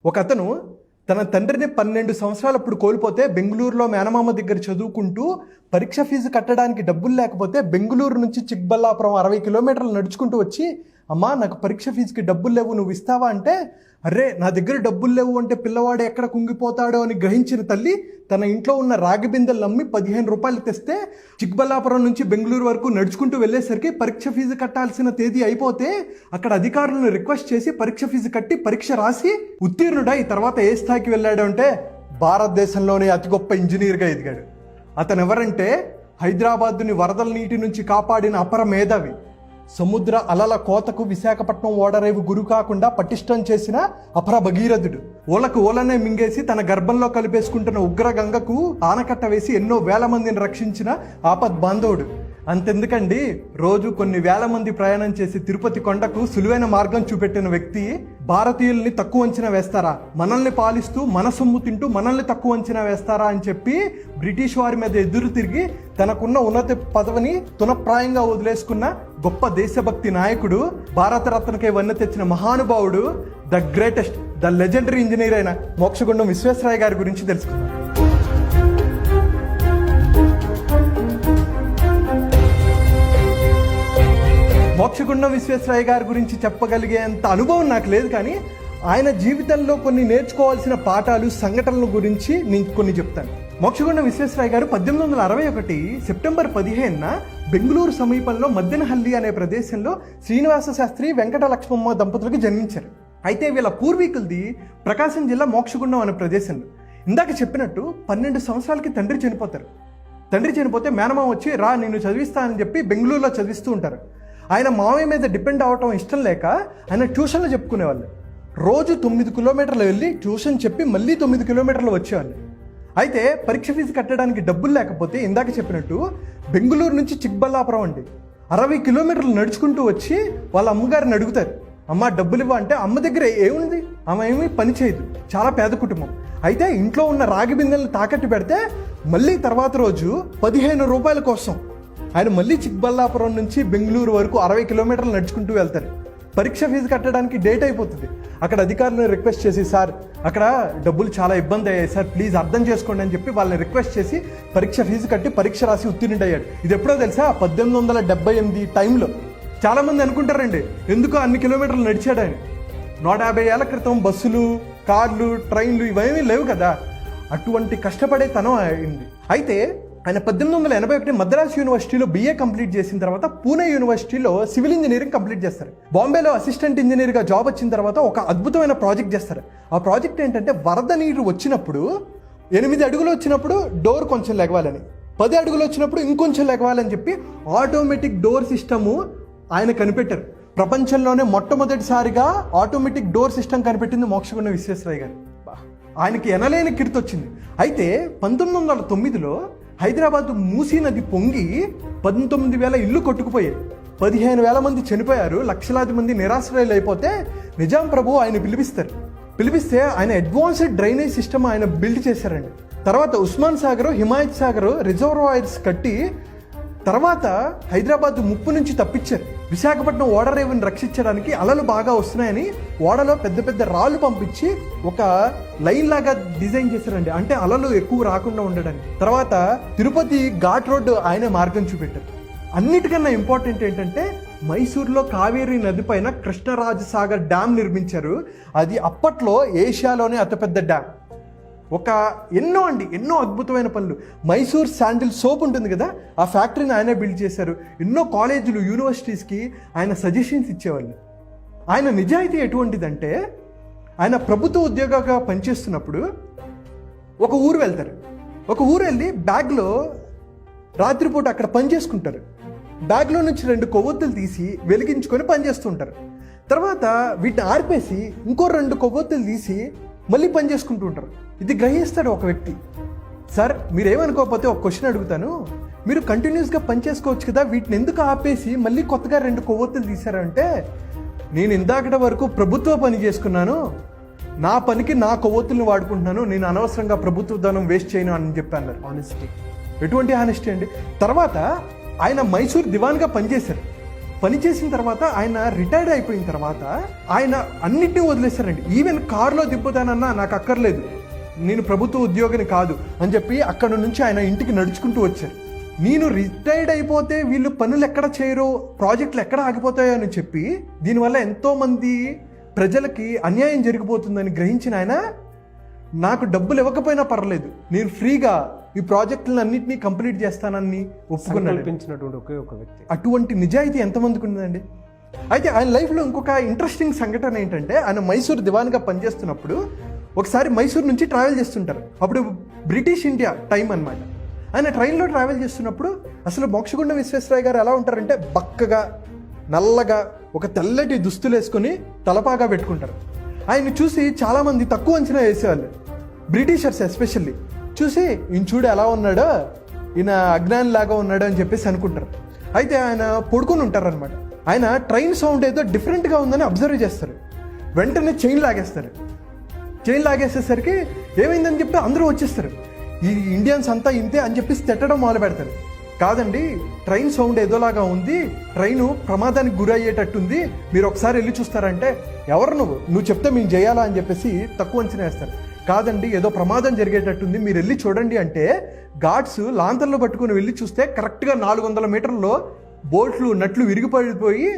ఒక అతను తన తండ్రిని 12 సంవత్సరాలప్పుడు కోల్పోతే బెంగళూరులో మేనమామ దగ్గర చదువుకుంటూ పరీక్ష ఫీజు కట్టడానికి డబ్బులు లేకపోతే బెంగళూరు నుంచి చిక్బల్లాపురం 60 కిలోమీటర్లు నడుచుకుంటూ వచ్చి అమ్మా నాకు పరీక్ష ఫీజుకి డబ్బులు లేవు నువ్వు ఇస్తావా అంటే అరే నా దగ్గర డబ్బులు లేవు అంటే పిల్లవాడు ఎక్కడ కుంగిపోతాడో అని గ్రహించిన తల్లి తన ఇంట్లో ఉన్న రాగి బిందెలు నమ్మి 15 రూపాయలు తెస్తే చిక్బల్లాపురం నుంచి బెంగళూరు వరకు నడుచుకుంటూ వెళ్ళేసరికి పరీక్ష ఫీజు కట్టాల్సిన తేదీ అయిపోతే అక్కడ అధికారులను రిక్వెస్ట్ చేసి పరీక్ష ఫీజు కట్టి పరీక్ష రాసి ఉత్తీర్ణుడై తర్వాత ఏ స్థాయికి వెళ్ళాడు అంటే భారతదేశంలోనే అతి గొప్ప ఇంజనీర్గా ఎదిగాడు. అతను ఎవరంటే హైదరాబాద్ని వరదల నీటి నుంచి కాపాడిన అపర మేధావి, సముద్ర అలల కోతకు విశాఖపట్నం ఓడరేవు గురి కాకుండా పటిష్టం చేసిన అపర భగీరథుడు, ఓలకు ఓలనే మింగేసి తన గర్భంలో కలిపేసుకుంటున్న ఉగ్ర గంగకు ఆనకట్ట వేసి ఎన్నో వేల మందిని రక్షించిన ఆపద్ బాంధవుడు. అంతెందుకండి, రోజు కొన్ని వేల మంది ప్రయాణం చేసి తిరుపతి కొండకు సులువైన మార్గం చూపెట్టిన వ్యక్తి భారతీయుల్ని తక్కువ అంచనా వేస్తారా, మనల్ని పాలిస్తూ మన సొమ్ము తింటూ మనల్ని తక్కువ అంచనా వేస్తారా అని చెప్పి బ్రిటిష్ వారి మీద ఎదురు తిరిగి తనకున్న ఉన్నత పదవిని తునప్రాయంగా వదిలేసుకున్న గొప్ప దేశభక్తి నాయకుడు, భారతరత్నకే వన్నె తెచ్చిన మహానుభావుడు, the greatest, the legendary engineer అయిన మోక్షగుండం విశ్వేశ్వరయ్య గారి గురించి తెలుసుకుందాం. మోక్షగుండం విశ్వేశ్వరయ్య గారి గురించి చెప్పగలిగేంత అనుభవం నాకు లేదు, కానీ ఆయన జీవితంలో కొన్ని నేర్చుకోవాల్సిన పాఠాలు, సంఘటనల గురించి నేను కొన్ని చెప్తాను. మోక్షగుండం విశ్వేశ్వరయ్య గారు 1861 సెప్టెంబర్ 15న బెంగళూరు సమీపంలో మద్దెనహల్లి అనే ప్రదేశంలో శ్రీనివాస శాస్త్రి, వెంకట లక్ష్మమ్మ దంపతులకు జన్మించారు. అయితే వీళ్ళ పూర్వీకులది ప్రకాశం జిల్లా మోక్షగుండం అనే ప్రదేశంలో. ఇందాక చెప్పినట్టు 12 సంవత్సరాలకి తండ్రి చనిపోతారు. తండ్రి చనిపోతే మేనమామ వచ్చి రా నిన్ను చదివిస్తా అని చెప్పి బెంగళూరులో చదివిస్తూ ఉంటారు. ఆయన మామయ్య మీద డిపెండ్ అవ్వటం ఇష్టం లేక ఆయన ట్యూషన్లో చెప్పుకునేవాళ్ళు. రోజు 9 కిలోమీటర్లు వెళ్ళి ట్యూషన్ చెప్పి మళ్ళీ 9 కిలోమీటర్లు వచ్చేవాళ్ళు. అయితే పరీక్ష ఫీజు కట్టడానికి డబ్బులు లేకపోతే ఇందాక చెప్పినట్టు బెంగళూరు నుంచి చిక్బల్లాపురం అండి 60 కిలోమీటర్లు నడుచుకుంటూ వచ్చి వాళ్ళ అమ్మగారిని అడుగుతారు, అమ్మ డబ్బులు ఇవ్వ అంటే అమ్మ దగ్గర ఏముంది, ఆమె ఏమీ పని చేయదు, చాలా పేద కుటుంబం. అయితే ఇంట్లో ఉన్న రాగి బిందెలను తాకట్టు పెడితే మళ్ళీ తర్వాత రోజు 15 రూపాయల కోసం ఆయన మళ్ళీ చిక్బల్లాపురం నుంచి బెంగళూరు వరకు 60 కిలోమీటర్లు నడుచుకుంటూ వెళ్తారు. పరీక్ష ఫీజు కట్టడానికి డేట్ అయిపోతుంది. అక్కడ అధికారులను రిక్వెస్ట్ చేసి సార్ అక్కడ డబ్బులు చాలా ఇబ్బంది అయ్యాయి సార్, ప్లీజ్ అర్థం చేసుకోండి అని చెప్పి వాళ్ళని రిక్వెస్ట్ చేసి పరీక్ష ఫీజు కట్టి పరీక్ష రాసి ఉత్తీర్ణుడయ్యాడు. ఇది ఎప్పుడో తెలుసా, 1878 టైంలో. చాలామంది అనుకుంటారండి ఎందుకు అన్ని కిలోమీటర్లు నడిచాడు ఆయన. 150 ఏళ్ల క్రితం బస్సులు, కార్లు, ట్రైన్లు ఇవేమీ లేవు కదా, అటువంటి కష్టపడే తనం అయింది. అయితే ఆయన 1881 మద్రాస్ యూనివర్సిటీలో BA కంప్లీట్ చేసిన తర్వాత పూణే యూనివర్సిటీలో సివిల్ ఇంజనీరింగ్ కంప్లీట్ చేస్తారు. బాంబేలో అసిస్టెంట్ ఇంజనీర్గా జాబ్ వచ్చిన తర్వాత ఒక అద్భుతమైన ప్రాజెక్ట్ చేస్తారు. ఆ ప్రాజెక్ట్ ఏంటంటే వరద నీరు వచ్చినప్పుడు 8 అడుగులు వచ్చినప్పుడు డోర్ కొంచెం లెగవాలని, 10 అడుగులు వచ్చినప్పుడు ఇంకొంచెం లెగవాలని చెప్పి ఆటోమేటిక్ డోర్ సిస్టము ఆయన కనిపెట్టారు. ప్రపంచంలోనే మొట్టమొదటిసారిగా ఆటోమేటిక్ డోర్ సిస్టమ్ కనిపెట్టింది మోక్షగుండం విశ్వేశ్వరయ్య గారు. ఆయనకి ఎనలేని కీర్తి వచ్చింది. అయితే 1909లో హైదరాబాద్ మూసీ నది పొంగి 19,000 ఇల్లు కొట్టుకుపోయాయి, 15,000 మంది చనిపోయారు, లక్షలాది మంది నిరాశ్రయాలు అయిపోతే నిజాం ప్రభు ఆయన పిలిపిస్తే ఆయన అడ్వాన్స్డ్ డ్రైనేజ్ సిస్టమ్ ఆయన బిల్డ్ చేశారండి. తర్వాత ఉస్మాన్ సాగర్, హిమాయత్ సాగర్ రిజర్వాయర్స్ కట్టి తర్వాత హైదరాబాద్ ముప్పు నుంచి తప్పించారు. విశాఖపట్నం ఓడరేవుని రక్షించడానికి అలలు బాగా వస్తున్నాయని ఓడలో పెద్ద పెద్ద రాళ్ళు పంపించి ఒక లైన్ లాగా డిజైన్ చేశారండి, అంటే అలలు ఎక్కువ రాకుండా ఉండడానికి. తర్వాత తిరుపతి ఘాట్ రోడ్డు ఆయన మార్గం చూపెట్టారు. అన్నిటికన్నా ఇంపార్టెంట్ ఏంటంటే మైసూర్లో కావేరీ నది పైన కృష్ణరాజసాగర్ డ్యామ్ నిర్మించారు. అది అప్పట్లో ఏషియాలోనే అతిపెద్ద డ్యామ్. ఎన్నో అద్భుతమైన పనులు. మైసూర్ శాండిల్ సోప్ ఉంటుంది కదా, ఆ ఫ్యాక్టరీని ఆయనే బిల్డ్ చేశారు. ఎన్నో కాలేజీలు, యూనివర్సిటీస్కి ఆయన సజెషన్స్ ఇచ్చేవాళ్ళు. ఆయన నిజాయితీ ఎటువంటిదంటే ఆయన ప్రభుత్వ ఉద్యోగిగా పనిచేస్తున్నప్పుడు ఒక ఊరు వెళ్తారు. ఒక ఊరు వెళ్ళి బ్యాగ్లో రాత్రిపూట అక్కడ పని చేసుకుంటారు. బ్యాగ్లో నుంచి 2 కొవ్వొత్తులు తీసి వెలిగించుకొని పనిచేస్తుంటారు. తర్వాత వీటిని ఆర్పేసి ఇంకో 2 కొవ్వొత్తులు తీసి మళ్ళీ పని చేసుకుంటూ ఉంటారు. ఇది గ్రహిస్తాడు ఒక వ్యక్తి. సార్ మీరేమనుకోకపోతే ఒక క్వశ్చన్ అడుగుతాను, మీరు కంటిన్యూస్గా పని చేసుకోవచ్చు కదా, వీటిని ఎందుకు ఆపేసి మళ్ళీ కొత్తగా 2 కొవ్వొత్తులు తీశారంటే నేను ఇందాకటి వరకు ప్రభుత్వ పని చేసుకున్నాను, నా పనికి నా కొవ్వొత్తుల్ని వాడుకుంటున్నాను, నేను అనవసరంగా ప్రభుత్వ ధనం వేస్ట్ చేయను అని చెప్పాను. ఆనెస్టీ, ఎటువంటి ఆనెస్టీ అండి. తర్వాత ఆయన మైసూర్ దివాన్గా పనిచేశారు. పని చేసిన తర్వాత ఆయన రిటైర్డ్ అయిపోయిన తర్వాత ఆయన అన్నిటినీ వదిలేశారండి. ఈవెన్ కారులో దింపుతానన్నా నాకు అక్కర్లేదు, నేను ప్రభుత్వ ఉద్యోగిని కాదు అని చెప్పి అక్కడ నుంచి ఆయన ఇంటికి నడుచుకుంటూ వచ్చారు. నేను రిటైర్డ్ అయిపోతే వీళ్ళు పనులు ఎక్కడ చేయరో, ప్రాజెక్టులు ఎక్కడ ఆగిపోతాయో అని చెప్పి దీనివల్ల ఎంతోమంది ప్రజలకి అన్యాయం జరిగిపోతుందని గ్రహించిన ఆయన నాకు డబ్బులు ఇవ్వకపోయినా పర్లేదు, నేను ఫ్రీగా ఈ ప్రాజెక్టులను అన్నింటినీ కంప్లీట్ చేస్తానని ఒప్పుకున్నాడు. ఒకే ఒక వ్యక్తి. అటువంటి నిజాయితీ ఎంతమందికి ఉందండి. అయితే ఆయన లైఫ్లో ఇంకొక ఇంట్రెస్టింగ్ సంఘటన ఏంటంటే, ఆయన మైసూర్ దివాన్గా పనిచేస్తున్నప్పుడు ఒకసారి మైసూర్ నుంచి ట్రావెల్ చేస్తుంటారు. అప్పుడు బ్రిటిష్ ఇండియా టైం అన్నమాట. ఆయన ట్రైన్లో ట్రావెల్ చేస్తున్నప్పుడు అసలు మోక్షగుండం విశ్వేశ్వరయ్య గారు ఎలా ఉంటారంటే బక్కగా, నల్లగా, ఒక తెల్లటి దుస్తులు వేసుకొని తలపాగా పెట్టుకుంటారు. ఆయన చూసి చాలామంది తక్కువ అంచనా వేసేవాళ్ళు, బ్రిటిషర్స్ ఎస్పెషల్లీ. చూసి ఈయన చూడు ఎలా ఉన్నాడో, ఈయన అజ్ఞాని లాగా ఉన్నాడు అని చెప్పేసి అనుకుంటారు. అయితే ఆయన పడుకొని ఉంటారనమాట. ఆయన ట్రైన్ సౌండ్ ఏదో డిఫరెంట్గా ఉందని అబ్జర్వ్ చేస్తారు. వెంటనే చైన్ లాగేస్తారు. చైన్ లాగేసేసరికి ఏమైందని చెప్పి అందరూ వచ్చేస్తారు. ఈ ఇండియన్స్ అంతా ఇంతే అని చెప్పేసి తిట్టడం మొదలు పెడతారు. కాదండి, ట్రైన్ సౌండ్ ఏదోలాగా ఉంది, ట్రైను ప్రమాదానికి గురి అయ్యేటట్టుంది, మీరు ఒకసారి వెళ్ళి చూస్తారంటే, ఎవరు నువ్వు చెప్తే మేము చేయాలా అని చెప్పేసి తక్కువ అంచనా వేస్తారు. కాదండి, ఏదో ప్రమాదం జరిగేటట్టుంది, మీరు వెళ్ళి చూడండి అంటే గార్డ్స్ లాంతర్లో పట్టుకుని వెళ్ళి చూస్తే కరెక్ట్గా 400 మీటర్లో బోల్ట్లు నట్లు విరిగిపడిపోయి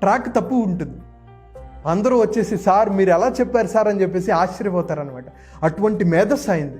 ట్రాక్ తప్పు ఉంటుంది. అందరూ వచ్చేసి సార్ మీరు ఎలా చెప్పారు సార్ అని చెప్పేసి ఆశ్చర్యపోతారనమాట. అటువంటి మేధస్సు అయింది.